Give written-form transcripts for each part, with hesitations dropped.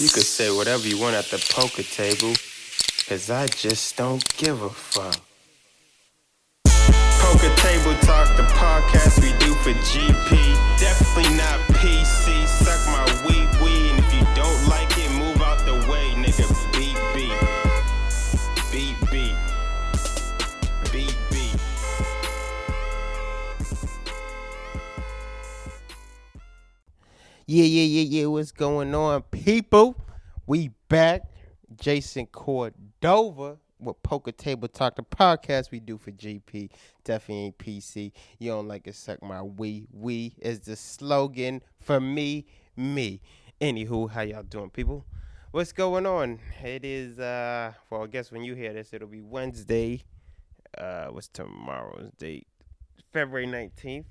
You could say whatever you want at the poker table, cause I just don't give a fuck. Poker Table Talk, the podcast we do for GP. Definitely not PC. Suck my wee, and if you don't like it, move out the way, nigga. Beat. Yeah. What's going on, people? We back. Jason Cordova with Poker Table Talk, the podcast we do for GP. Definitely ain't PC. You don't like it, suck my wee. We is the slogan for me. Anywho, how y'all doing, people? What's going on? It is, I guess when you hear this, it'll be Wednesday. What's tomorrow's date? February 19th.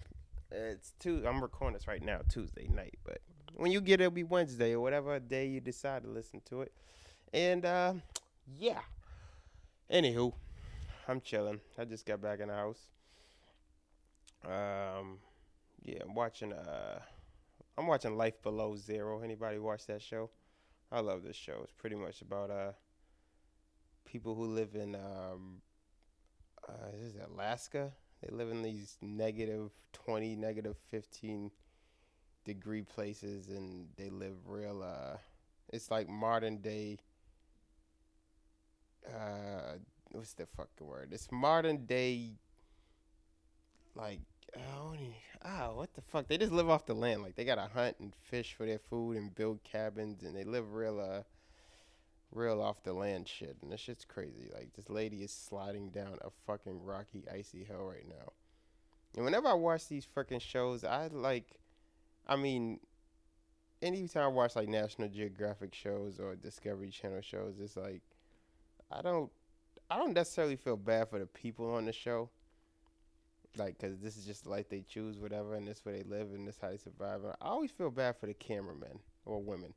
I'm recording this right now, Tuesday night, but when you get it, it'll be Wednesday or whatever day you decide to listen to it. And, yeah. Anywho, I'm chilling. I just got back in the house. I'm watching Life Below Zero. Anybody watch that show? I love this show. It's pretty much about, people who live in, is it Alaska? They live in these negative 20, negative 15 degree places, and they live real, it's like modern day, what's the fucking word? It's modern day, like, what the fuck? They just live off the land. Like, they gotta hunt and fish for their food and build cabins, and they live real off the land shit. And this shit's crazy. Like, this lady is sliding down a fucking rocky, icy hill right now. And whenever I watch these freaking shows, anytime I watch, like, National Geographic shows or Discovery Channel shows, it's like, I don't necessarily feel bad for the people on the show. Like, because this is just the life they choose, whatever, and this is where they live, and this is how they survive. I always feel bad for the cameramen or women.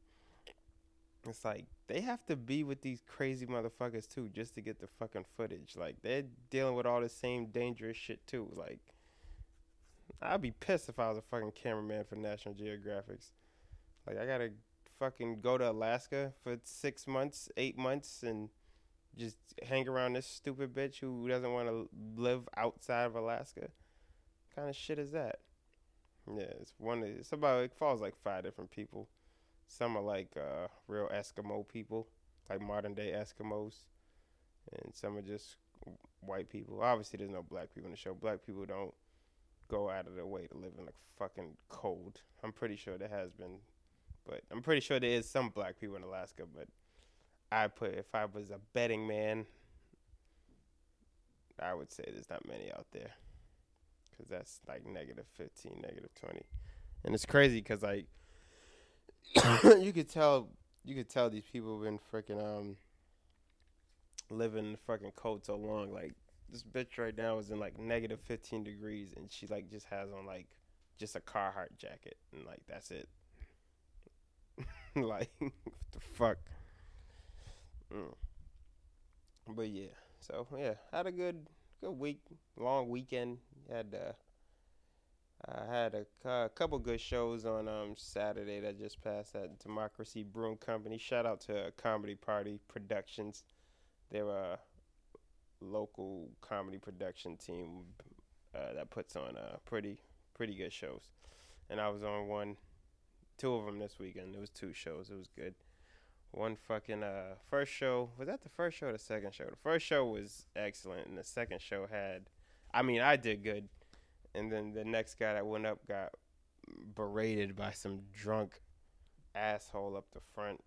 It's like, they have to be with these crazy motherfuckers, too, just to get the fucking footage. Like, they're dealing with all the same dangerous shit, too. Like, I'd be pissed if I was a fucking cameraman for National Geographics. Like, I gotta fucking go to Alaska for 6 months, 8 months, and just hang around this stupid bitch who doesn't want to live outside of Alaska. What kind of shit is that? Yeah, it follows like 5 different people. Some are like real Eskimo people, like modern day Eskimos, and some are just white people. Obviously, there's no black people in the show. Black people don't go out of their way to live in like fucking cold. I'm pretty sure there has been, but I'm pretty sure there is some black people in Alaska. But if I was a betting man, I would say there's not many out there, because that's like negative 15, negative 20, and it's crazy because like you could tell these people have been freaking living in the fucking cold so long. Like, this bitch right now is in like negative 15 degrees, and she like just has on like just a Carhartt jacket, and like that's it. Like, what the fuck? But yeah, so yeah, had a good week, long weekend. I had a couple good shows on Saturday that just passed at Democracy Brewing Company. Shout out to Comedy Party Productions. They're a local comedy production team that puts on pretty good shows. And I was on two of them this weekend. There was 2 shows. It was good. One fucking first show, was that the first show or the second show? The first show was excellent, and the second show I did good. And then the next guy that went up got berated by some drunk asshole up the front.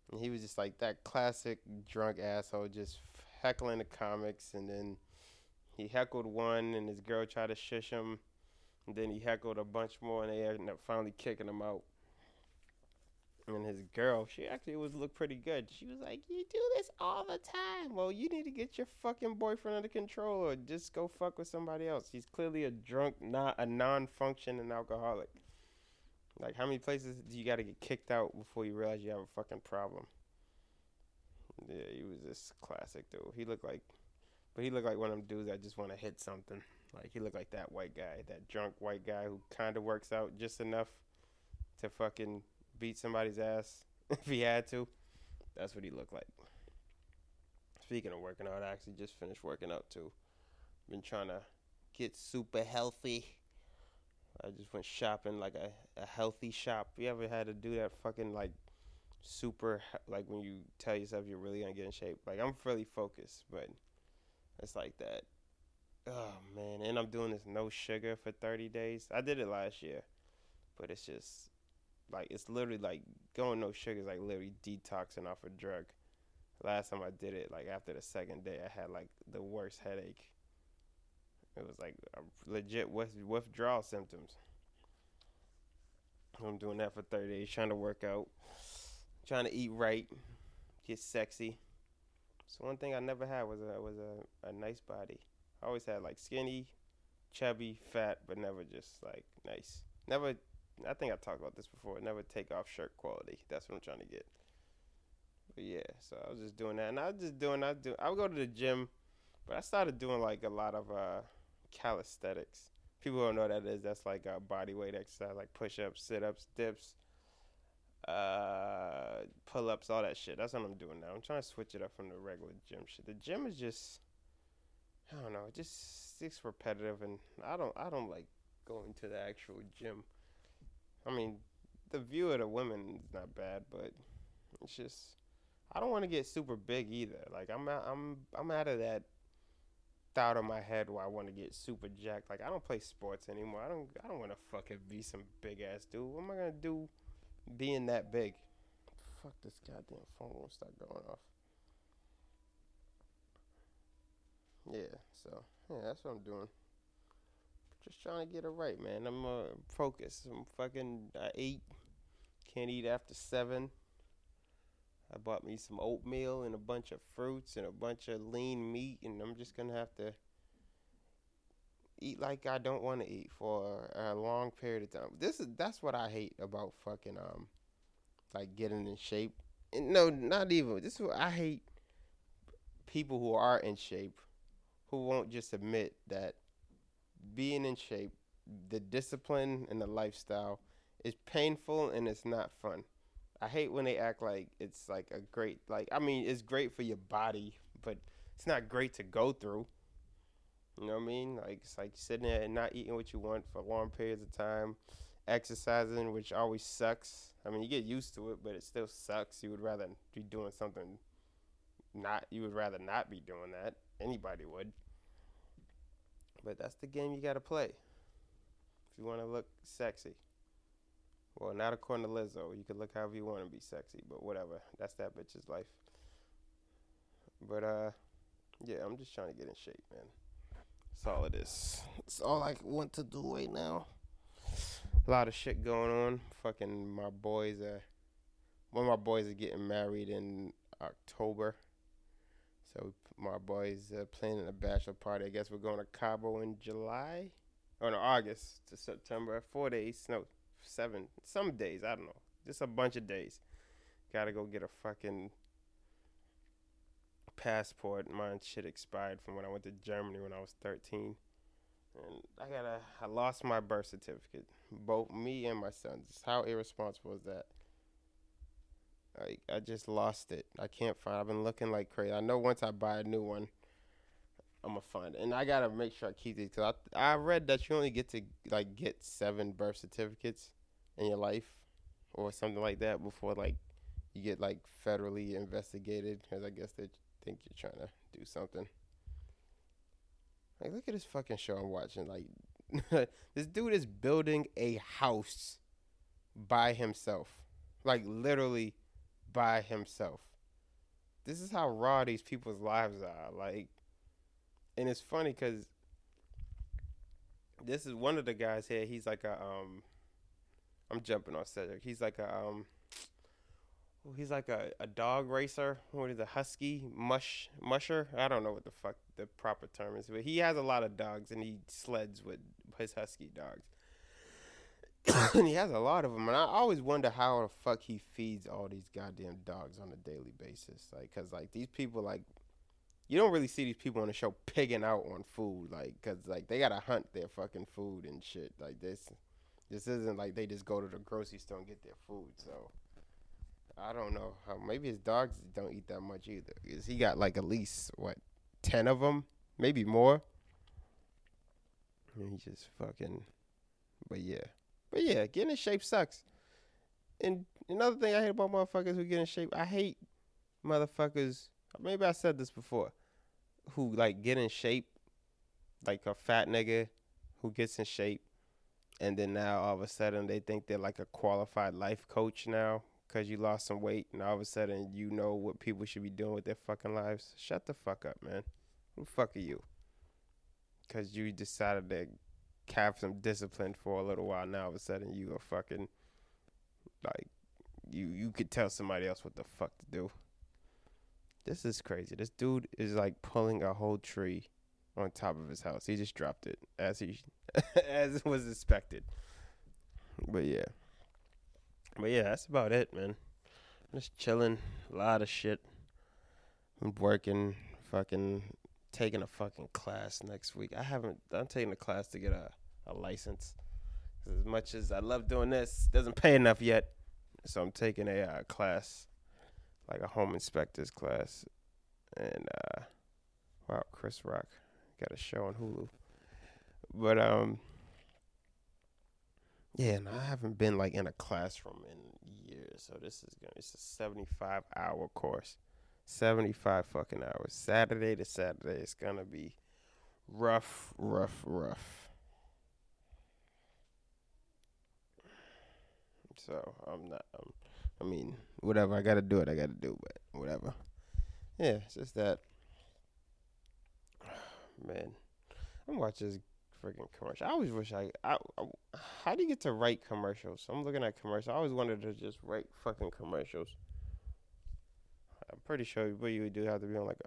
And he was just like that classic drunk asshole, just heckling the comics. And then he heckled one, and his girl tried to shush him. And then he heckled a bunch more, and they ended up finally kicking him out. And his girl, she actually looked pretty good. She was like, "You do this all the time. Well, you need to get your fucking boyfriend under control, or just go fuck with somebody else. He's clearly a drunk, not a non-functioning alcoholic. Like, how many places do you got to get kicked out before you realize you have a fucking problem?" Yeah, he was this classic dude. He looked like one of them dudes that just want to hit something. Like, he looked like that white guy, that drunk white guy who kind of works out just enough to fucking beat somebody's ass if he had to. That's what he looked like. Speaking of working out, I actually just finished working out too. Been trying to get super healthy. I just went shopping like a healthy shop. You ever had to do that fucking like super like when you tell yourself you're really gonna get in shape? Like I'm really focused, but it's like that. Oh man, and I'm doing this no sugar for 30 days. I did it last year, but it's just like it's literally like going no sugar is like literally detoxing off a drug. Last time I did it, like after the second day, I had like the worst headache. It was like a legit withdrawal symptoms. I'm doing that for 30 days, trying to work out, trying to eat right, get sexy. So one thing I never had was a nice body. I always had like skinny, chubby, fat, but never just like nice. Never. I think I talked about this before. Never take off shirt quality. That's what I'm trying to get. But yeah, so I was just doing that, and I was just doing. I would go to the gym, but I started doing like a lot of calisthenics. People don't know what that is. That's like body weight exercise, like push-ups, sit-ups, dips, pull-ups, all that shit. That's what I'm doing now. I'm trying to switch it up from the regular gym shit. The gym is just, I don't know, it just it's repetitive, and I don't like going to the actual gym. I mean, the view of the women is not bad, but it's just I don't want to get super big either. Like I'm out of that thought in my head where I want to get super jacked. Like I don't play sports anymore. I don't want to fucking be some big ass dude. What am I gonna do being that big? Fuck, this goddamn phone won't start going off. Yeah, so yeah, that's what I'm doing. Just trying to get it right, man. I'm focused. I'm fucking. I ate. Can't eat after 7. I bought me some oatmeal and a bunch of fruits and a bunch of lean meat, and I'm just gonna have to eat like I don't want to eat for a long period of time. That's what I hate about fucking like getting in shape. And no, not even. This is what I hate people who are in shape who won't just admit that being in shape, the discipline and the lifestyle is painful and it's not fun. I hate when they act like it's like a great like I mean it's great for your body, but it's not great to go through. You know what I mean? Like it's like sitting there and not eating what you want for long periods of time, exercising, which always sucks. I mean, you get used to it, but it still sucks. You would rather be doing something not. You would rather not be doing that. Anybody would. But that's the game you gotta play if you want to look sexy. Well, not according to Lizzo. You can look however you want to be sexy, but whatever. That's that bitch's life. But yeah, I'm just trying to get in shape, man. That's all it is. That's all I want to do right now. A lot of shit going on. Fucking my boys one of my boys is getting married in October. So my boys planning a bachelor party. I guess we're going to Cabo in July. Or no, August to September. 4 days. No, 7. Some days. I don't know. Just a bunch of days. Gotta go get a fucking passport. Mine shit expired from when I went to Germany when I was 13. And I lost my birth certificate. Both me and my sons. How irresponsible is that? I just lost it. I can't find. I've been looking like crazy. I know once I buy a new one, I'm gonna find it, and I gotta make sure I keep these because I read that you only get to like get 7 birth certificates in your life, or something like that before like you get like federally investigated because I guess they think you're trying to do something. Like look at this fucking show I'm watching. Like this dude is building a house by himself, like literally by himself. This is how raw these people's lives are. Like, and it's funny because this is one of the guys here. He's like I'm jumping on Cedric. He's like a dog racer. What is a husky musher? I don't know what the fuck the proper term is, but he has a lot of dogs and he sleds with his husky dogs. And he has a lot of them, and I always wonder how the fuck he feeds all these goddamn dogs on a daily basis. Like, cause like these people, like, you don't really see these people on the show pigging out on food, like, cause like they gotta hunt their fucking food and shit. Like this isn't like they just go to the grocery store and get their food. So I don't know how. Maybe his dogs don't eat that much either. Cause he got like at least what 10 of them, maybe more. And he just fucking. But yeah, getting in shape sucks. And another thing I hate about motherfuckers who get in shape, I hate motherfuckers. Maybe I said this before. Who like get in shape, like a fat nigga who gets in shape, and then now all of a sudden they think they're like a qualified life coach now because you lost some weight, and all of a sudden you know what people should be doing with their fucking lives. Shut the fuck up, man. Who the fuck are you? Because you decided to have some discipline for a little while. Now all of a sudden you are fucking like you could tell somebody else what the fuck to do. This is crazy. This dude is like pulling a whole tree on top of his house. He just dropped it as as was expected. But yeah, that's about it, man. I'm just chilling. A lot of shit. I'm working. Fucking taking a fucking class next week. I'm taking a class to get a license. As much as I love doing this, it doesn't pay enough yet. So I'm taking a class, like a home inspector's class. And, wow, Chris Rock got a show on Hulu. But, yeah, and I haven't been, like, in a classroom in years. So it's a 75-hour course. 75 fucking hours. Saturday to Saturday. It's going to be rough. So whatever. I got to do it. But whatever. Yeah, it's just that. Man, I'm watching this freaking commercial. I always wish how do you get to write commercials? I'm looking at commercials. I always wanted to just write fucking commercials. I'm pretty sure what you would do have to be on like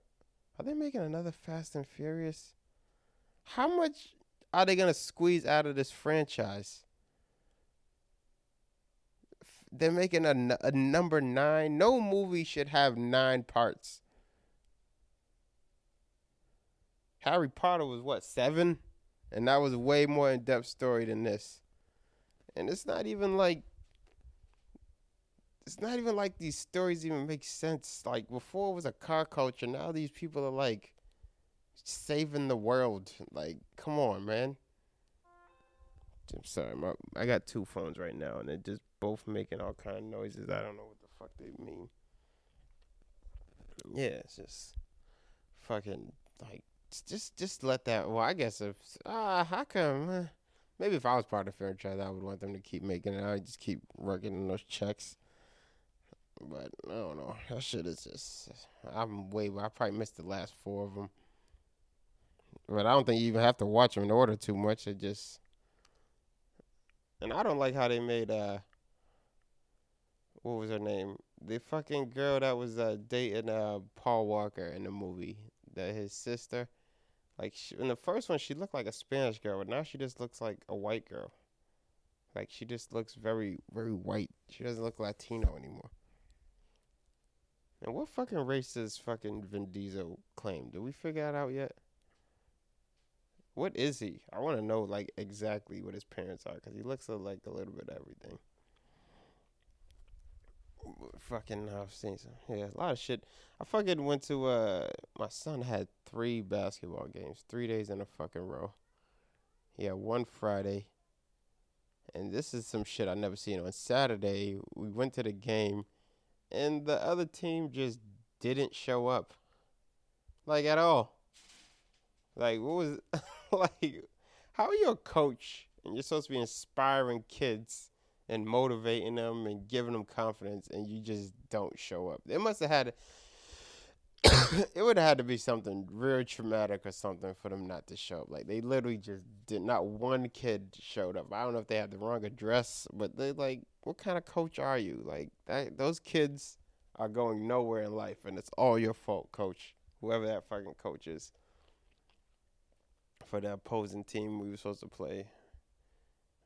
are they making another Fast and Furious? How much are they going to squeeze out of this franchise? They're making a number 9. No movie should have 9 parts. Harry Potter was what, 7? And that was a way more in-depth story than this. And it's not even like these stories even make sense. Like before it was a car culture. Now these people are like saving the world. Like, come on, man. I'm sorry, I got 2 phones right now, and they're just both making all kind of noises. I don't know what the fuck they mean. Yeah, it's just fucking like just let that. Well, I guess if how come? Maybe if I was part of the franchise, I would want them to keep making it. I would just keep working on those checks. But I don't know. That shit is just. I probably missed the last 4 of them. But I don't think you even have to watch them in order too much. It just. And I don't like how they made, what was her name? The fucking girl that was dating Paul Walker in the movie. His sister. Like, in the first one, she looked like a Spanish girl, but now she just looks like a white girl. Like, she just looks very, very white. She doesn't look Latino anymore. And what fucking race does fucking Vin Diesel claim? Did we figure that out yet? What is he? I want to know, like, exactly what his parents are, because he looks like a little bit of everything. Fucking, I've seen some. Yeah, a lot of shit. I fucking went to, my son had 3 basketball games, 3 days in a fucking row. He had one Friday. And this is some shit I never seen. On Saturday, we went to the game, and the other team just didn't show up. Like, at all. Like, what was, like, how are you a coach and you're supposed to be inspiring kids and motivating them and giving them confidence and you just don't show up? It must have had, it would have had to be something real traumatic or something for them not to show up. Like, they literally just did not one kid showed up. I don't know if they had the wrong address, but they like, what kind of coach are you? Like, those kids are going nowhere in life and it's all your fault, coach. Whoever that fucking coach is. For the opposing team we were supposed to play.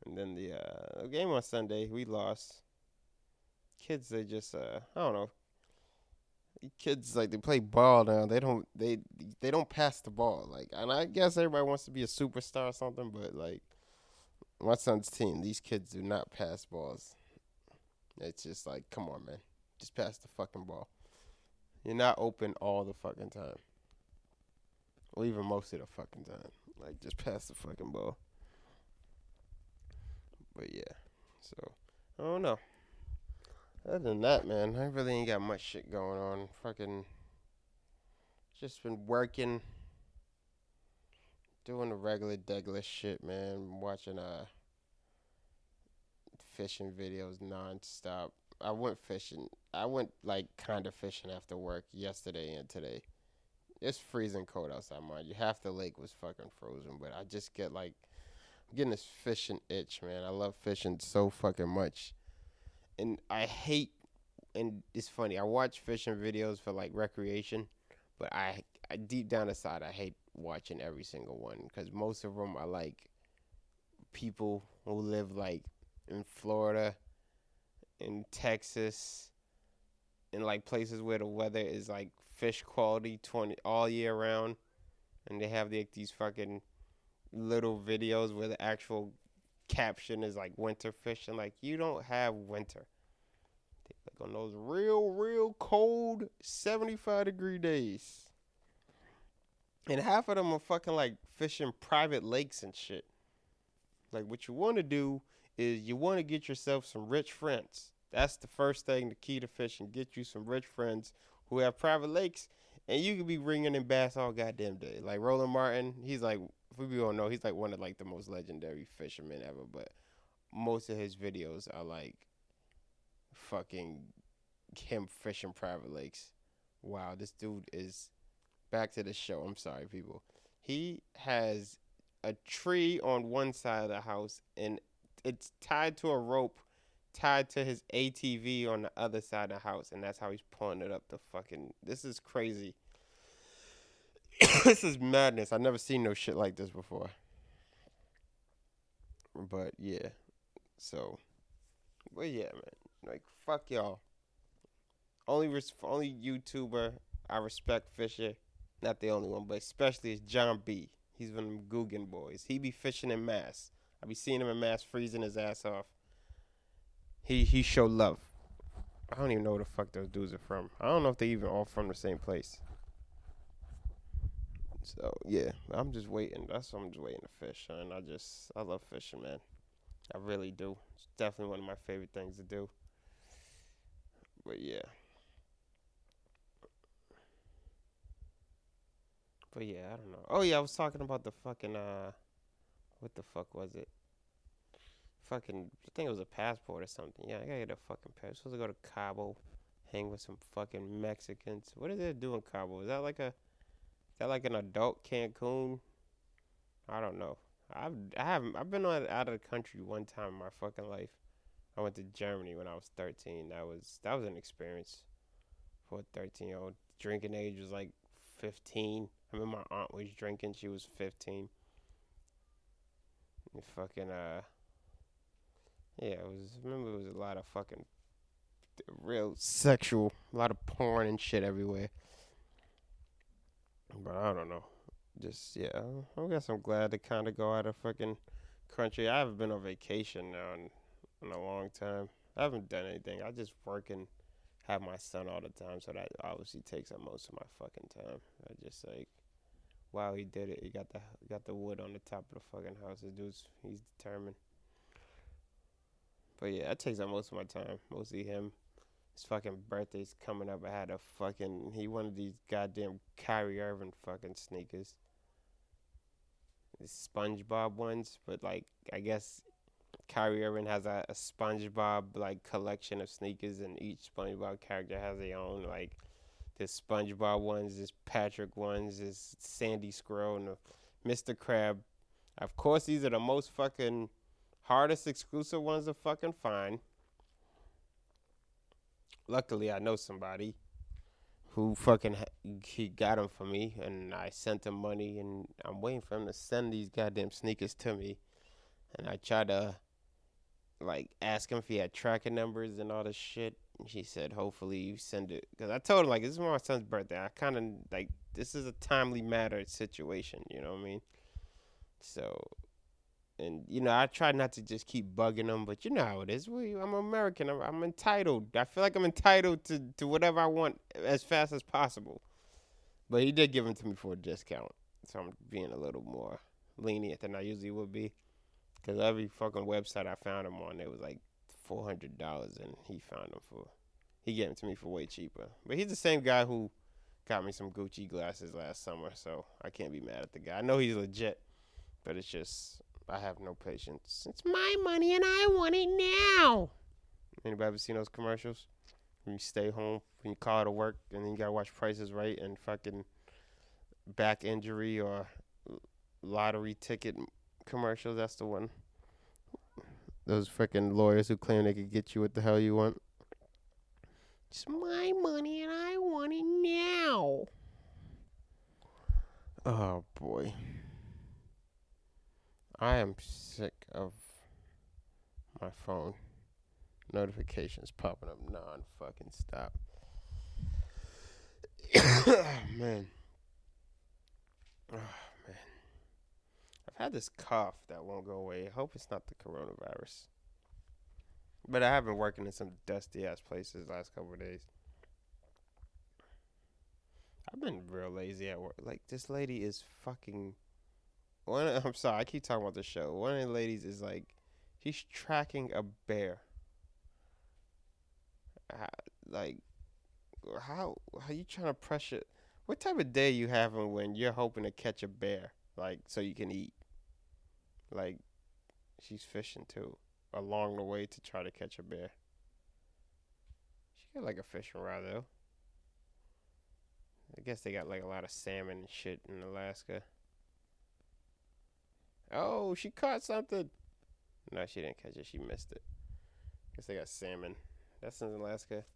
And then the game on Sunday, we lost. Kids, they just, I don't know. Kids, like, they play ball now. They don't pass the ball. Like, and I guess everybody wants to be a superstar or something, but, like, my son's team, these kids do not pass balls. It's just like, come on, man. Just pass the fucking ball. You're not open all the fucking time. Or even most of the fucking time. Like, just pass the fucking ball. But yeah. So, I don't know. Other than that, man, I really ain't got much shit going on. Fucking just been working. Doing the regular degular shit, man. Watching fishing videos nonstop. I went fishing. I went like kind of fishing after work yesterday and today. It's freezing cold outside, mind you. Half the lake was fucking frozen, but I just get like, I'm getting this fishing itch, man. I love fishing so fucking much, and I hate. And it's funny. I watch fishing videos for like recreation, but I deep down inside I hate watching every single one because most of them are like people who live like in Florida, in Texas, in like places where the weather is like fish quality 20 all year round, and they have like these fucking little videos where the actual caption is like winter fishing. Like, you don't have winter. Like on those real cold 75-degree days. And half of them are fucking like fishing private lakes and shit. Like, what you want to do is you want to get yourself some rich friends. That's the first thing, the key to fishing. Get you some rich friends who have private lakes, and you can be ringing in bass all goddamn day. Like Roland Martin, he's like, if we don't know, he's like one of like the most legendary fishermen ever. But most of his videos are like fucking him fishing private lakes. Wow, this dude is back to the show. I'm sorry, people. He has a tree on one side of the house, and it's tied to a rope tied to his ATV on the other side of the house, and that's how he's pulling it up the fucking. This is crazy. This is madness. I've never seen no shit like this before. But yeah, so, but yeah, man, like fuck y'all. Only YouTuber I respect fishing, not the only one, but especially is John B. He's one of them Guggen boys. He be fishing in Mass. I be seeing him in Mass freezing his ass off. He show love. I don't even know where the fuck those dudes are from. I don't know if they even all from the same place. So yeah, I'm just waiting. That's what I'm just waiting to fish, son. I love fishing, man. I really do. It's definitely one of my favorite things to do. But yeah. But yeah, I don't know. Oh yeah, I was talking about the fucking what the fuck was it? Fucking, I think it was a passport or something. Yeah, I gotta get a fucking passport. Supposed to go to Cabo, hang with some fucking Mexicans. What is they do in Cabo? Is that like an adult Cancun? I don't know. I've been out of the country one time in my fucking life. I went to Germany when I was 13. That was an experience for a 13-year-old. Drinking age was like 15. I remember my aunt was drinking. She was 15. And fucking yeah, it was a lot of fucking real sexual, a lot of porn and shit everywhere. But I don't know. Just, yeah, I guess I'm glad to kind of go out of fucking country. I haven't been on vacation now in a long time. I haven't done anything. I just work and have my son all the time, so that obviously takes up most of my fucking time. I just like, wow, he did it. He got the wood on the top of the fucking house. He's determined. But yeah, that takes up most of my time. Mostly him. His fucking birthday's coming up. He wanted these goddamn Kyrie Irving fucking sneakers. The SpongeBob ones, but like, I guess Kyrie Irving has a SpongeBob like collection of sneakers, and each SpongeBob character has their own. Like, there's SpongeBob ones, there's Patrick ones, there's Sandy Squirrel, and Mr. Crab. Of course, these are the most fucking hardest exclusive ones to fucking find. Luckily, I know somebody who fucking he got them for me, and I sent him money, and I'm waiting for him to send these goddamn sneakers to me. And I tried to like ask him if he had tracking numbers and all this shit, and she said hopefully you send it, because I told him like, this is my son's birthday. I kind of like, this is a timely matter situation, you know what I mean? So, And I try not to just keep bugging him, but you know how it is. I'm American. I'm entitled. I feel like I'm entitled to whatever I want as fast as possible. But he did give them to me for a discount, so I'm being a little more lenient than I usually would be. Because every fucking website I found him on, it was like $400, and he gave them to me for way cheaper. But he's the same guy who got me some Gucci glasses last summer, so I can't be mad at the guy. I know he's legit, but it's just I have no patience. It's my money and I want it now. Anybody ever seen those commercials? When you stay home, when you call out of work, and then you gotta watch Price is Right and fucking back injury or lottery ticket commercials. That's the one. Those freaking lawyers who claim they could get you what the hell you want. It's my money and I want it now. Oh boy. I am sick of my phone notifications popping up non-fucking stop. Man. Oh, man. I've had this cough that won't go away. I hope it's not the coronavirus. But I have been working in some dusty-ass places the last couple of days. I've been real lazy at work. Like, this lady is fucking... I'm sorry, I keep talking about the show. One of the ladies is like, she's tracking a bear. How you trying to pressure? What type of day you having when you're hoping to catch a bear, like, so you can eat? Like, she's fishing too, along the way to try to catch a bear. She got like a fishing rod though. I guess they got like a lot of salmon and shit in Alaska. Oh, she caught something. No, she didn't catch it. She missed it. Guess they got salmon. That's in Alaska.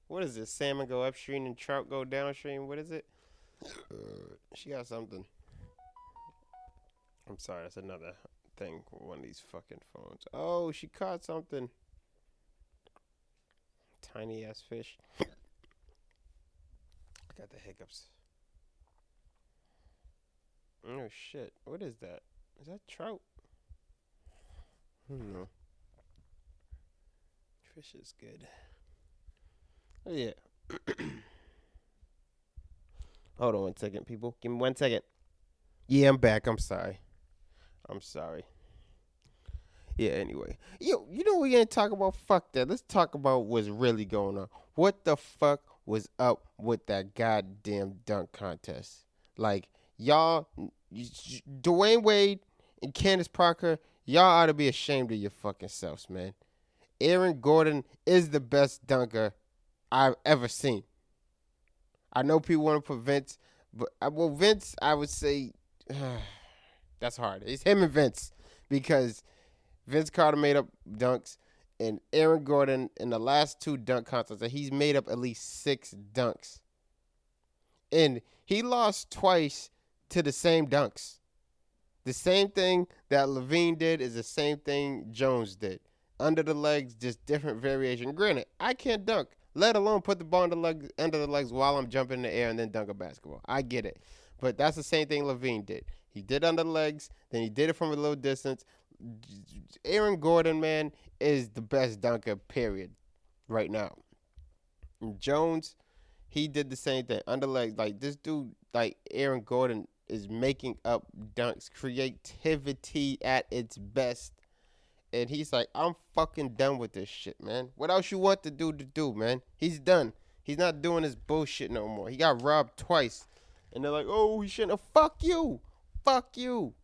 What is this? Salmon go upstream and trout go downstream. What is it? She got something. I'm sorry. That's another thing with one of these fucking phones. Oh, she caught something. Tiny ass fish. I got the hiccups. Oh, shit. What is that? Is that trout? I don't know. Fish is good. Oh, yeah. Hold on 1 second, people. Give me 1 second. Yeah, I'm back. I'm sorry. Yeah, anyway. Yo, you know what we ain't talking about? Fuck that. Let's talk about what's really going on. What the fuck was up with that goddamn dunk contest? Like, y'all, Dwayne Wade and Candace Parker, y'all ought to be ashamed of your fucking selves, man. Aaron Gordon is the best dunker I've ever seen. I know people want to put Vince, but Vince, I would say that's hard. It's him and Vince, because Vince Carter made up dunks, and Aaron Gordon in the last 2 dunk contests, he's made up at least 6 dunks, and he lost twice to the same dunks. The same thing that Levine did is the same thing Jones did. Under the legs, just different variation. Granted, I can't dunk, let alone put the ball under the legs while I'm jumping in the air and then dunk a basketball. I get it. But that's the same thing Levine did. He did under the legs, then he did it from a little distance. Aaron Gordon, man, is the best dunker, period, right now. And Jones, he did the same thing. Under legs, like this dude, like Aaron Gordon is making up dunks, creativity at its best. And he's like, I'm fucking done with this shit, man. What else you want the dude to do, man? He's done. He's not doing this bullshit no more. He got robbed twice. And they're like, oh, he shouldn't have. Fuck you. Fuck you.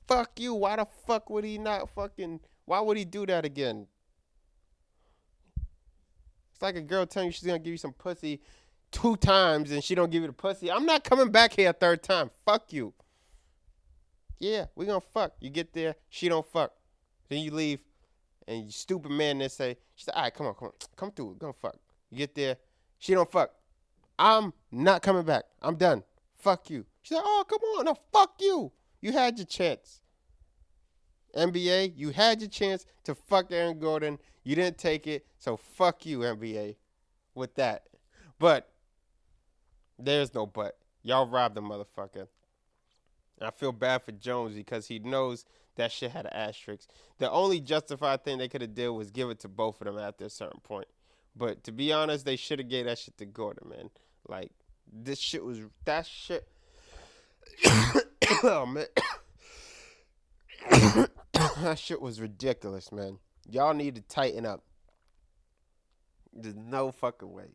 Fuck you. Why the fuck would he not fucking... Why would he do that again? It's like a girl telling you she's going to give you some pussy 2 times and she don't give you the pussy. I'm not coming back here a 3rd time. Fuck you. Yeah, we going to fuck. You get there, she don't fuck. Then you leave, and you stupid man then say, she said, all right, come on. Come through. We're going to fuck. You get there, she don't fuck. I'm not coming back. I'm done. Fuck you. She said, oh, come on. No, fuck you. You had your chance. NBA, you had your chance to fuck Aaron Gordon. You didn't take it, so fuck you, NBA, with that. But there's no but. Y'all robbed the motherfucker. And I feel bad for Jones because he knows That shit had an asterisk. The only justified thing they could have did was give it to both of them at a certain point. But to be honest, they should have gave that shit to Gordon, man. Like, this shit was, that shit. Oh, man. That shit was ridiculous, man. Y'all need to tighten up. There's no fucking way.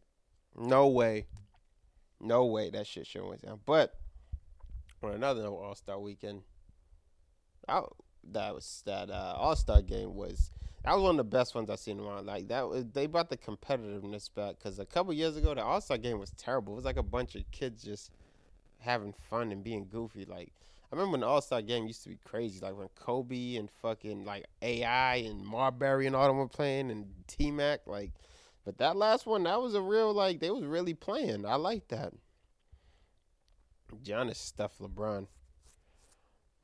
No way. No way that shit should have went down. But on another note, All-Star Weekend, that All-Star game was, that was one of the best ones I've seen in a while. Like, that was, they brought the competitiveness back, because a couple years ago the All-Star game was terrible. It was like a bunch of kids just having fun and being goofy. Like, I remember when the All-Star game used to be crazy, like when Kobe and fucking like AI and Marbury and all them were playing and T-Mac, like, but that last one, that was a real, like, they was really playing. I like that. Giannis stuffed LeBron,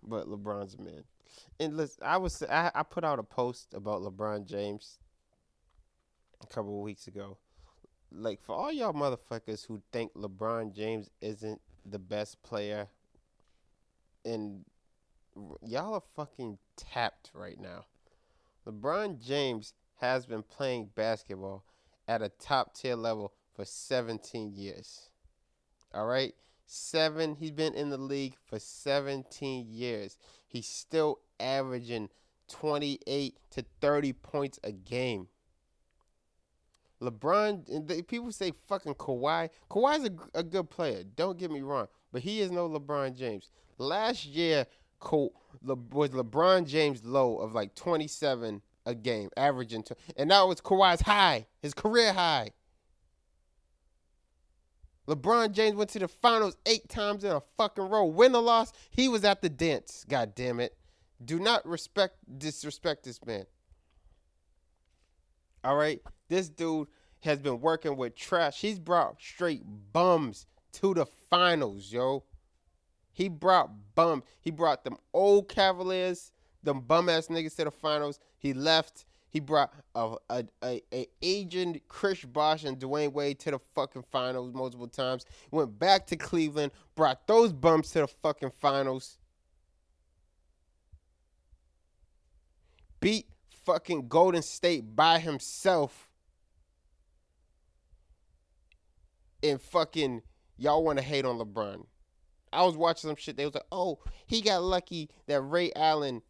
but LeBron's a man. And listen, I put out a post about LeBron James a couple of weeks ago. Like, for all y'all motherfuckers who think LeBron James isn't the best player, and y'all are fucking tapped right now. LeBron James has been playing basketball at a top tier level for 17 years. All right? He's been in the league for 17 years. He's still averaging 28 to 30 points a game. LeBron, people say fucking Kawhi. Kawhi's a good player. Don't get me wrong. But he is no LeBron James. Last year was LeBron James' low of like 27 a game, averaging. And that was Kawhi's high, his career high. LeBron James went to the finals 8 times in a fucking row. Win or loss, he was at the dance. God damn it. Do not disrespect this man. All right? This dude has been working with trash. He's brought straight bums to the finals, yo. He brought bums. He brought them old Cavaliers, them bum-ass niggas to the finals. He left. He brought a aging Chris Bosh and Dwayne Wade to the fucking finals multiple times. Went back to Cleveland, brought those bums to the fucking finals. Beat fucking Golden State by himself. And fucking, y'all want to hate on LeBron. I was watching some shit. They was like, oh, he got lucky that Ray Allen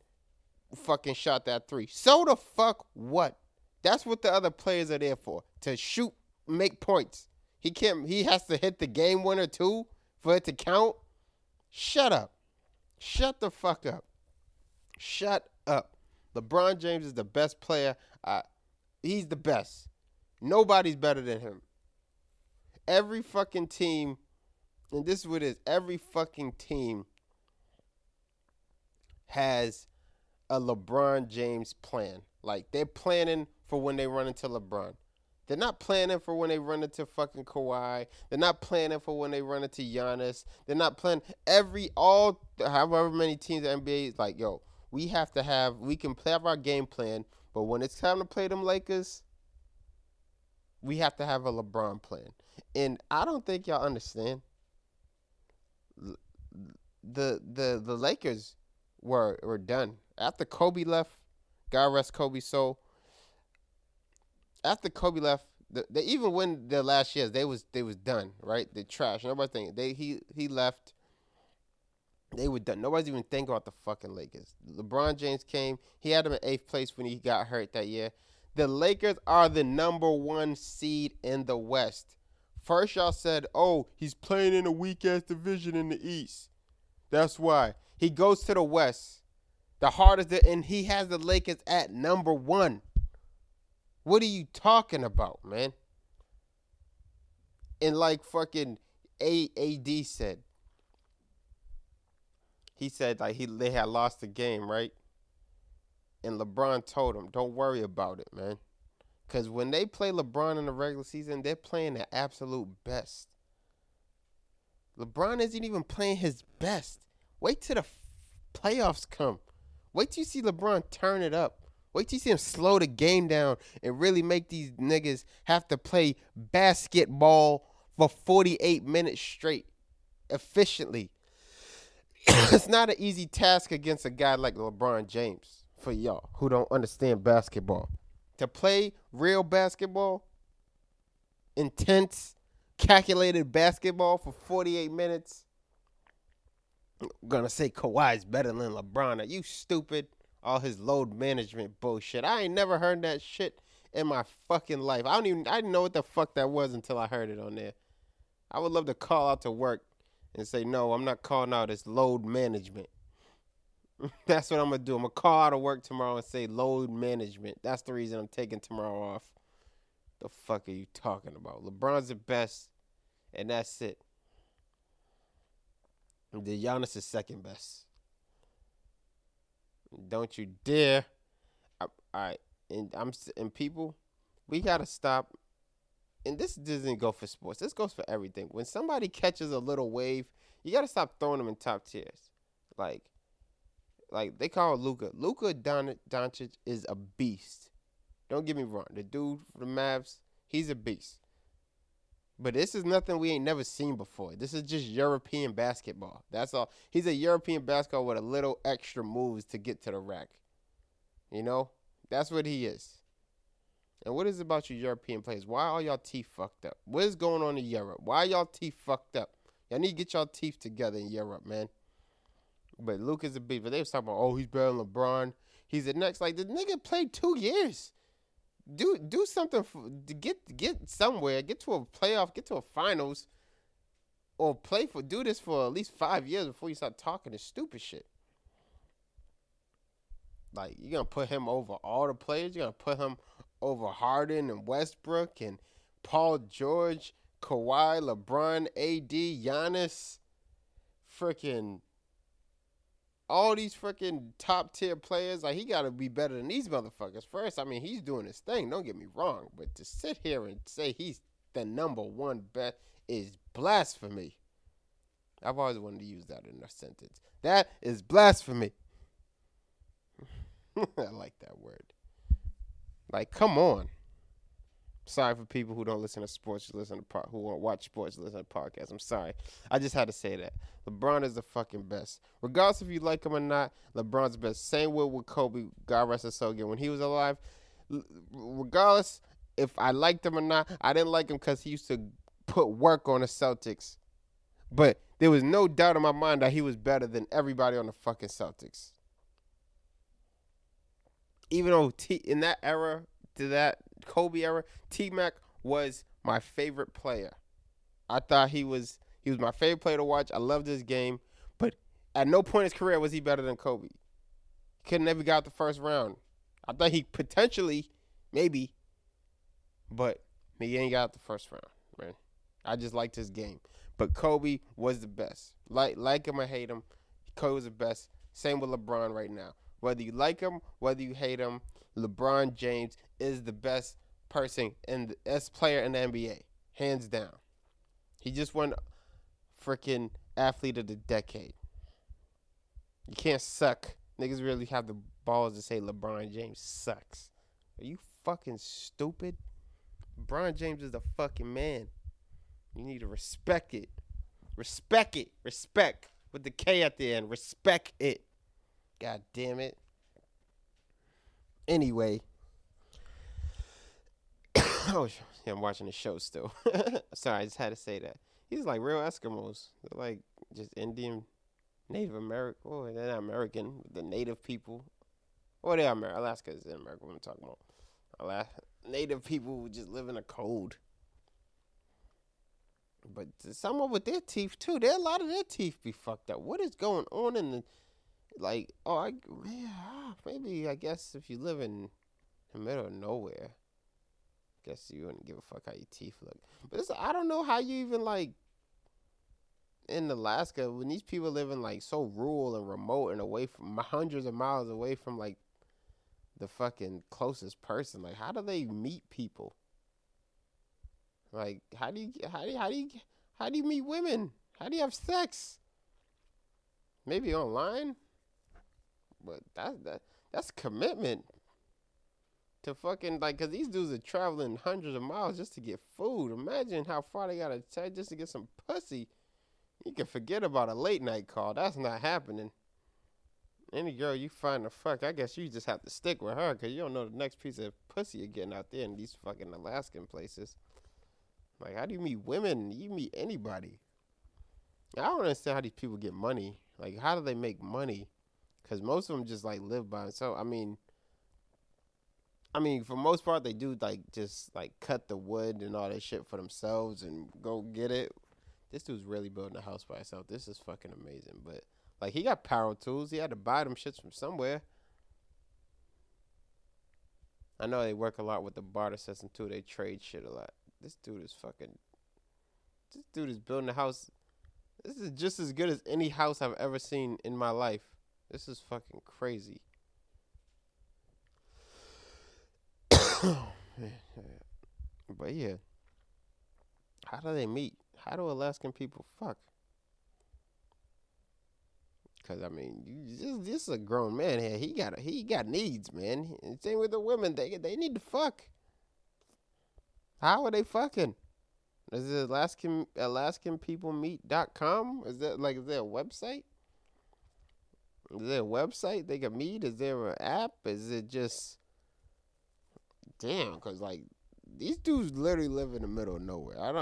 fucking shot that 3. So the fuck what? That's what the other players are there for. To shoot, make points. He has to hit the game winner too for it to count. Shut up. Shut the fuck up. Shut up. LeBron James is the best player. He's the best. Nobody's better than him. Every fucking team, and this is what it is, every fucking team has a LeBron James plan. Like, they're planning for when they run into LeBron. They're not planning for when they run into fucking Kawhi. They're not planning for when they run into Giannis. They're not planning however many teams in the NBA is like, yo, we can have our game plan, but when it's time to play them Lakers, we have to have a LeBron plan. And I don't think y'all understand. The Lakers were done. After Kobe left, God rest Kobe's soul. After Kobe left, they even win their last years, they was done, right? They trash. Nobody think he left. They were done. Nobody's even thinking about the fucking Lakers. LeBron James came. He had them in 8th place when he got hurt that year. The Lakers are the number 1 seed in the West. First, y'all said, oh, he's playing in a weak-ass division in the East. That's why. He goes to the West. The hardest, and he has the Lakers at number 1. What are you talking about, man? And like fucking AD said, he said like they had lost the game, right? And LeBron told him, don't worry about it, man. Because when they play LeBron in the regular season, they're playing their absolute best. LeBron isn't even playing his best. Wait till the playoffs come. Wait till you see LeBron turn it up. Wait till you see him slow the game down and really make these niggas have to play basketball for 48 minutes straight efficiently. It's not an easy task against a guy like LeBron James for y'all who don't understand basketball. To play real basketball, intense, calculated basketball for 48 minutes. I'm gonna say Kawhi's better than LeBron. Are you stupid? All his load management bullshit. I ain't never heard that shit in my fucking life. I didn't know what the fuck that was until I heard it on there. I would love to call out to work and say, no, I'm not calling out. It's load management. That's what I'm going to do. I'm going to call out of work tomorrow and say load management. That's the reason I'm taking tomorrow off. The fuck are you talking about? LeBron's the best, and that's it. The Giannis is second best. Don't you dare. All right. And people, we got to stop. And this doesn't go for sports. This goes for everything. When somebody catches a little wave, you got to stop throwing them in top tiers. Like they call it Luka. Luka Doncic is a beast. Don't get me wrong. The dude for the Mavs, he's a beast. But this is nothing we ain't never seen before. This is just European basketball. That's all. He's a European basketball with a little extra moves to get to the rack. You know? That's what he is. And what is it about you European players? Why are y'all teeth fucked up? What is going on in Europe? Why are y'all teeth fucked up? Y'all need to get y'all teeth together in Europe, man. But Luka's a beast. But they was talking about, oh, he's better than LeBron. He's the next. Like, the nigga played 2 years. Do something to get somewhere. Get to a playoff. Get to a finals. Or do this for at least 5 years before you start talking this stupid shit. Like, you're going to put him over all the players. You're going to put him over Harden and Westbrook and Paul George, Kawhi, LeBron, AD, Giannis, freaking all these freaking top tier players. Like, he got to be better than these motherfuckers. First, I mean, he's doing his thing. Don't get me wrong. But to sit here and say he's the number one best is blasphemy. I've always wanted to use that in a sentence. That is blasphemy. I like that word. Like, come on. Sorry for people who don't listen to sports, who won't watch sports, listen to podcasts. I'm sorry. I just had to say that. LeBron is the fucking best. Regardless if you like him or not, LeBron's the best. Same with Kobe, God rest his soul again. When he was alive, regardless if I liked him or not, I didn't like him because he used to put work on the Celtics. But there was no doubt in my mind that he was better than everybody on the fucking Celtics. Even though in that era, to that Kobe era, T-Mac was my favorite player. I thought he was my favorite player to watch. I loved his game. But at no point in his career was he better than Kobe. He could never got out the first round. I thought he potentially, maybe, but he ain't got out the first round, man. I just liked his game. But Kobe was the best. Like him or hate him, Kobe was the best. Same with LeBron right now. Whether you like him, whether you hate him, LeBron James is the best person and the best player in the NBA, hands down. He just won freaking athlete of the decade. You can't suck. Niggas really have the balls to say LeBron James sucks. Are you fucking stupid? LeBron James is the fucking man. You need to respect it. Respect it. Respect. With the K at the end. Respect it. God damn it. Anyway. Oh, yeah, I'm watching the show still. Sorry, I just had to say that. These are like real Eskimos. They're like just Indian, Native American. Oh, they're not American. The native people. Oh, they are American. Alaska is in America. What I'm talking about. Native people who just live in the cold. But some of with their teeth too. A lot of their teeth be fucked up. What is going on in the like? Oh, maybe I guess if you live in the middle of nowhere, I guess you wouldn't give a fuck how your teeth look. But I don't know how you even like in Alaska when these people live in like so rural and remote and away from hundreds of miles away from like the fucking closest person. Like, how do they meet people? Like, how do you meet women? How do you have sex? Maybe online, but that's commitment to fucking like, cause these dudes are traveling hundreds of miles just to get food. Imagine how far they gotta take just to get some pussy. You can forget about a late night call. That's not happening. Any girl you find to fuck, I guess you just have to stick with her because you don't know the next piece of pussy you're getting out there in these fucking Alaskan places. Like, how do you meet women? You meet anybody. I don't understand how these people get money. Like, how do they make money? Because most of them just, like, live by themselves. I mean, for most part, they do, like, just, like, cut the wood and all that shit for themselves and go get it. This dude's really building a house by himself. This is fucking amazing. But, like, he got power tools. He had to buy them shits from somewhere. I know they work a lot with the barter system, too. They trade shit a lot. This dude is building a house. This is just as good as any house I've ever seen in my life. This is fucking crazy. But yeah, how do they meet? How do Alaskan people fuck? Because I mean, this is a grown man here. He got needs, man. Same with the women. They need to fuck. How are they fucking? Is it AlaskanPeopleMeet.com? Is there a website? Is there a website they can meet? Is there an app? Is it just damn? Because like these dudes literally live in the middle of nowhere. I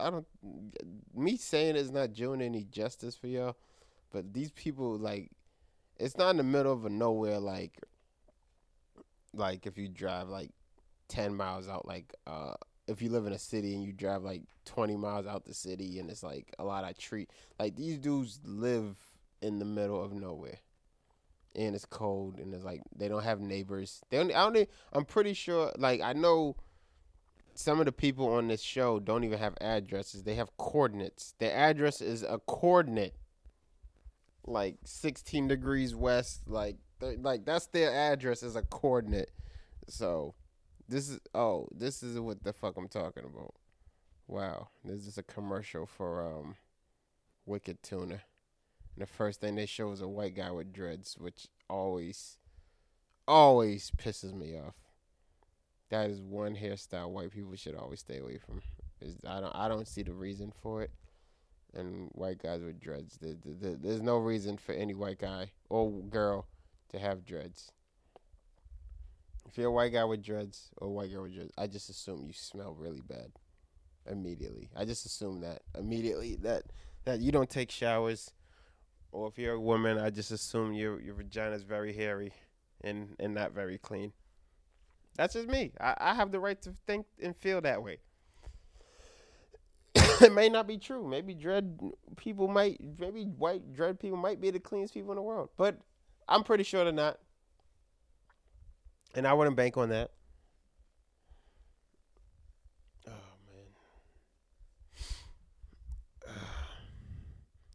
don't. Me saying it's not doing any justice for y'all, but these people like it's not in the middle of a nowhere. Like if you drive like 10 miles out, if you live in a city and you drive like 20 miles out the city and it's like a lot of tree. Like these dudes live in the middle of nowhere. And it's cold and it's like they don't have neighbors. I'm pretty sure I know some of the people on this show don't even have addresses. They have coordinates. Their address is a coordinate. Like 16 degrees west. Like that's their address is a coordinate. So this is what the fuck I'm talking about. Wow. This is a commercial for Wicked Tuna. And the first thing they show is a white guy with dreads, which always pisses me off. That is one hairstyle white people should always stay away from. I don't see the reason for it. And white guys with dreads, there's no reason for any white guy or girl to have dreads. If you're a white guy with dreads or a white girl with dreads, I just assume you smell really bad. Immediately, I just assume that immediately that you don't take showers. Or if you're a woman, I just assume your vagina is very hairy and not very clean. That's just me. I have the right to think and feel that way. It may not be true. Maybe white dread people might be the cleanest people in the world. But I'm pretty sure they're not. And I wouldn't bank on that.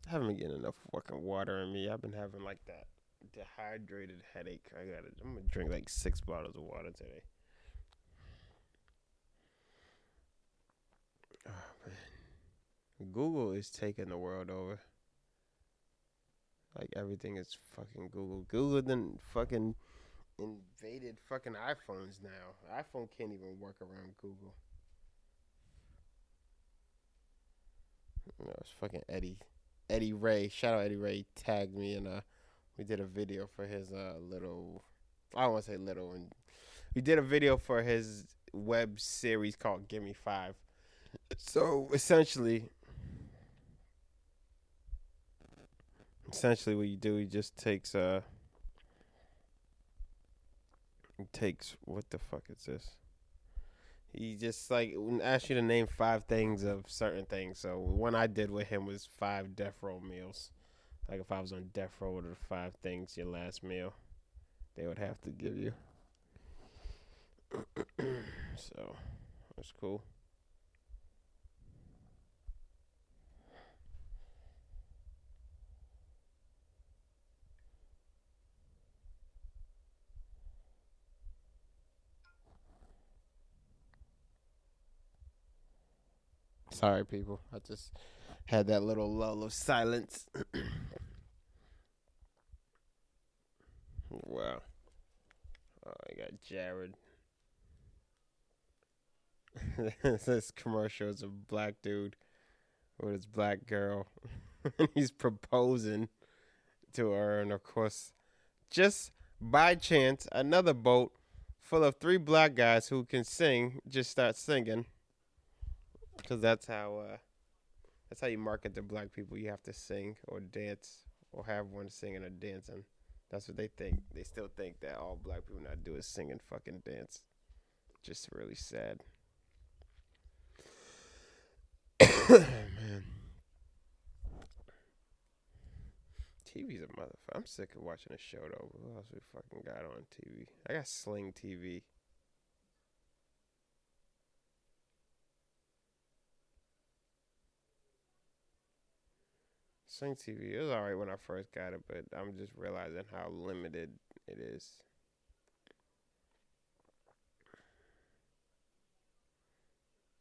I haven't been getting enough fucking water in me. I've been having like that dehydrated headache. I'm gonna drink like 6 bottles of water today. Oh man, Google is taking the world over. Like everything is fucking Google. Google then fucking invaded fucking iPhones now. iPhone can't even work around Google. No, it's fucking Eddie Ray, shout out Eddie Ray, tagged me and we did a video for his little, I don't want to say little, and we did a video for his web series called Gimme 5. So essentially what you do, he just takes what the fuck is this? He just asks you to name 5 things of certain things. So one I did with him was 5 death row meals. Like if I was on death row, what are the 5 things your last meal they would have to give you? So that's cool. Sorry, people. I just had that little lull of silence. Wow. Oh, I got Jared. This commercial is a black dude with his black girl. And he's proposing to her. And of course, just by chance, another boat full of three black guys who can sing just start singing. Because that's how you market to black people. You have to sing or dance or have one singing or dancing. That's what they think. They still think that all black people not do is sing and fucking dance. Just really sad. Man. TV's a motherfucker. I'm sick of watching a show though. What else we fucking got on TV? I got Sling TV. Sling TV. It was alright when I first got it, but I'm just realizing how limited it is.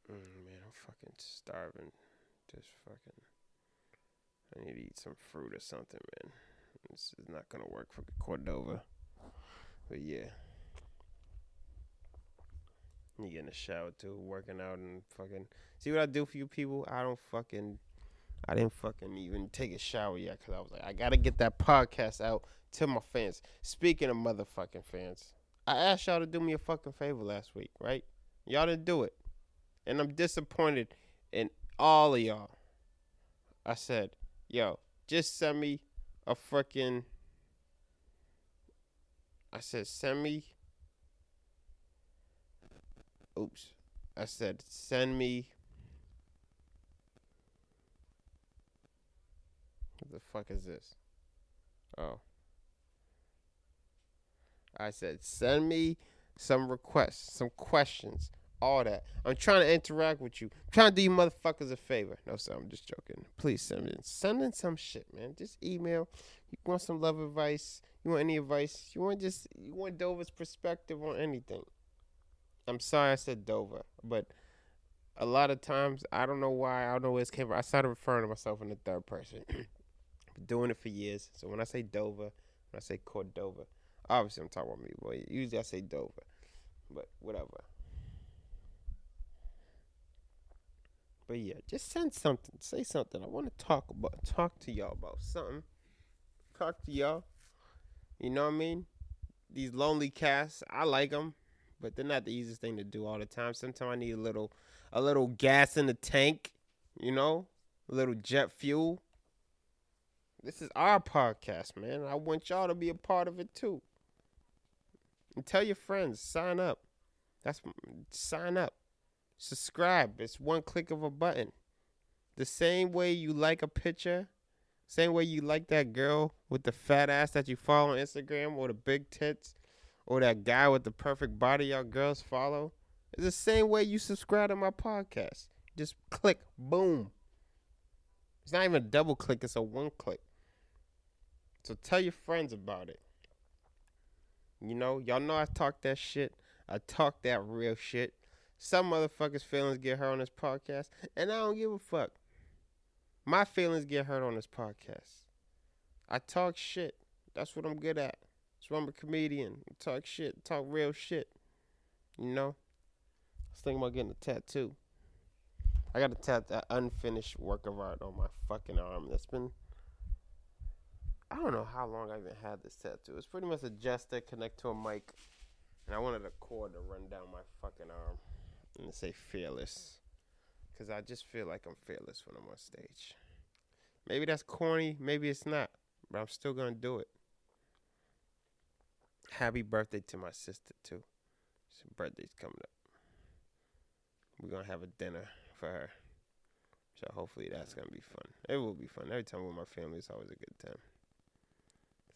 Man, I'm fucking starving. Just fucking. I need to eat some fruit or something, man. This is not gonna work for Cordova. But yeah. You get in the shower too, working out and fucking. See what I do for you people? I didn't fucking even take a shower yet because I was like, I gotta get that podcast out to my fans. Speaking of motherfucking fans, I asked y'all to do me a fucking favor last week, right? Y'all didn't do it. And I'm disappointed in all of y'all. I said, yo, just send me a freaking. I said, send me. Oops. I said, send me. What the fuck is this? Oh. I said, send me some requests, some questions, all that. I'm trying to interact with you. I'm trying to do you motherfuckers a favor. No, sir, I'm just joking. Please send in some shit, man. Just email. You want some love advice? You want any advice? You want Dover's perspective on anything? I'm sorry I said Dover, but a lot of times, I don't know why, I don't know where this came from. I started referring to myself in the third person. Been doing it for years. So when I say Dover, when I say Cordova, obviously I'm talking about me, boy. Usually I say Dover, but whatever. But yeah, just send something. Say something. I want to talk to y'all about something. Talk to y'all. You know what I mean? These lonely casts, I like them, but they're not the easiest thing to do all the time. Sometimes I need a little gas in the tank, you know, a little jet fuel. This is our podcast, man. I want y'all to be a part of it too. And tell your friends, sign up. Sign up. Subscribe. It's one click of a button. The same way you like a picture, same way you like that girl with the fat ass that you follow on Instagram, or the big tits, or that guy with the perfect body y'all girls follow. It's the same way you subscribe to my podcast. Just click, boom. It's not even a double click, it's a one click. So tell your friends about it. You know, y'all know I talk that shit. I talk that real shit. Some motherfuckers' feelings get hurt on this podcast, and I don't give a fuck. My feelings get hurt on this podcast. I talk shit. That's what I'm good at. That's why I'm a comedian. I talk shit. Talk real shit. You know? I was thinking about getting a tattoo. I got a unfinished work of art on my fucking arm. That's been... I don't know how long I even had this tattoo. It's pretty much a gesture connect to a mic. And I wanted a cord to run down my fucking arm. And say fearless. Because I just feel like I'm fearless when I'm on stage. Maybe that's corny. Maybe it's not. But I'm still going to do it. Happy birthday to my sister, too. Her birthday's coming up. We're going to have a dinner for her. So hopefully that's going to be fun. It will be fun. Every time I'm with my family, it's always a good time.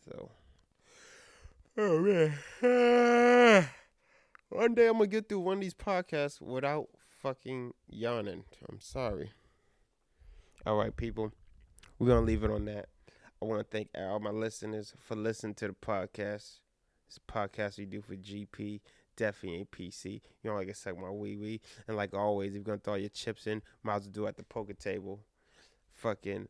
So. Oh, man. One day I'm going to get through one of these podcasts without fucking yawning. I'm sorry. All right, people. We're going to leave it on that. I want to thank all my listeners for listening to the podcast. It's a podcast we do for GP. Definitely ain't PC. You don't like to suck my wee-wee. And like always, if you're going to throw your chips in, might as well do it at the poker table. Fucking,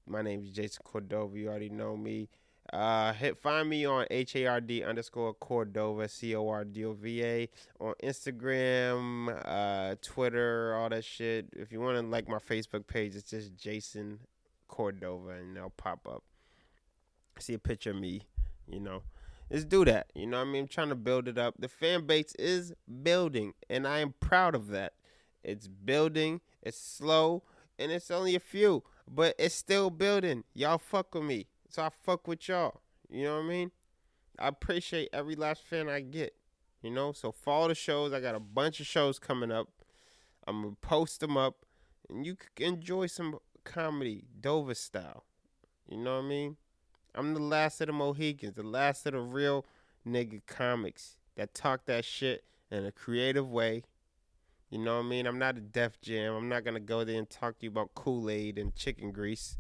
my name is Jason Cordova. You already know me. Find me on HARD_Cordova CORDOVA on Instagram, Twitter, all that shit. If you want to like my Facebook page, it's just Jason Cordova, and they'll pop up. See a picture of me, you know. Let's do that. You know what I mean? I'm trying to build it up. The fan base is building, and I am proud of that. It's building. It's slow, and it's only a few, but it's still building. Y'all fuck with me, so I fuck with y'all. You know what I mean? I appreciate every last fan I get. You know? So follow the shows. I got a bunch of shows coming up. I'm going to post them up, and you can enjoy some comedy, Dover style. You know what I mean? I'm the last of the Mohicans, the last of the real nigga comics that talk that shit in a creative way. You know what I mean? I'm not a Def Jam. I'm not going to go there and talk to you about Kool-Aid and chicken grease.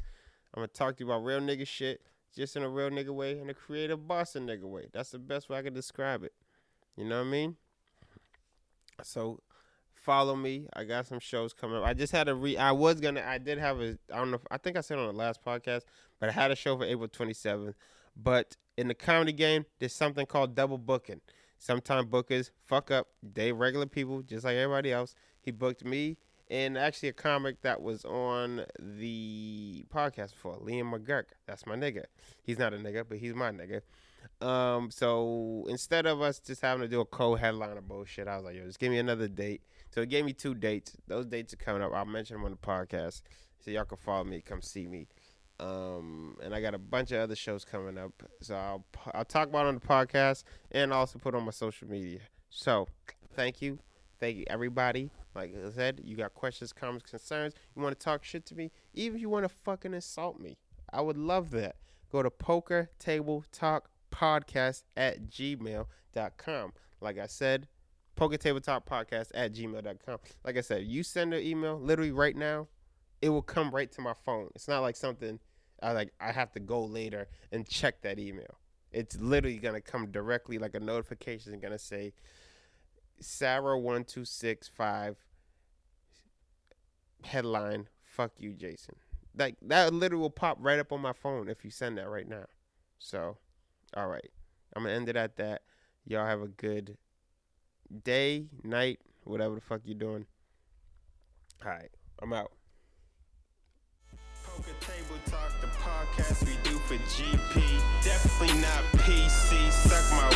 I'm going to talk to you about real nigga shit just in a real nigga way, in a creative Boston nigga way. That's the best way I can describe it. You know what I mean? So follow me. I got some shows coming up. I just had I did have I don't know, I think I said on the last podcast, but I had a show for April 27th. But in the comedy game, there's something called double booking. Sometimes bookers fuck up. They regular people, just like everybody else. He booked me and actually a comic that was on the podcast before, Liam McGurk. That's my nigga. He's not a nigga, but he's my nigga. So instead of us just having to do a co-headliner bullshit, I was like, yo, just give me another date. So it gave me 2 dates. Those dates are coming up. I'll mention them on the podcast, so y'all can follow me, come see me. And I got a bunch of other shows coming up, so I'll talk about it on the podcast and also put on my social media. So thank you everybody. Like I said, you got questions, comments, concerns, you want to talk shit to me, even if you want to fucking insult me, I would love that. Go to pokertabletopodcast@gmail.com. Like I said, pokertabletopodcast@gmail.com. Like I said, you send an email literally right now, it will come right to my phone. It's not like something I have to go later and check that email. It's literally going to come directly, like a notification is going to say Sarah1265 headline, fuck you, Jason. Like, that literally will pop right up on my phone if you send that right now. So, all right. I'm going to end it at that. Y'all have a good day, night, whatever the fuck you're doing. All right. I'm out. Poker Table Talk, the podcast we do for GP. Definitely not PC. Suck my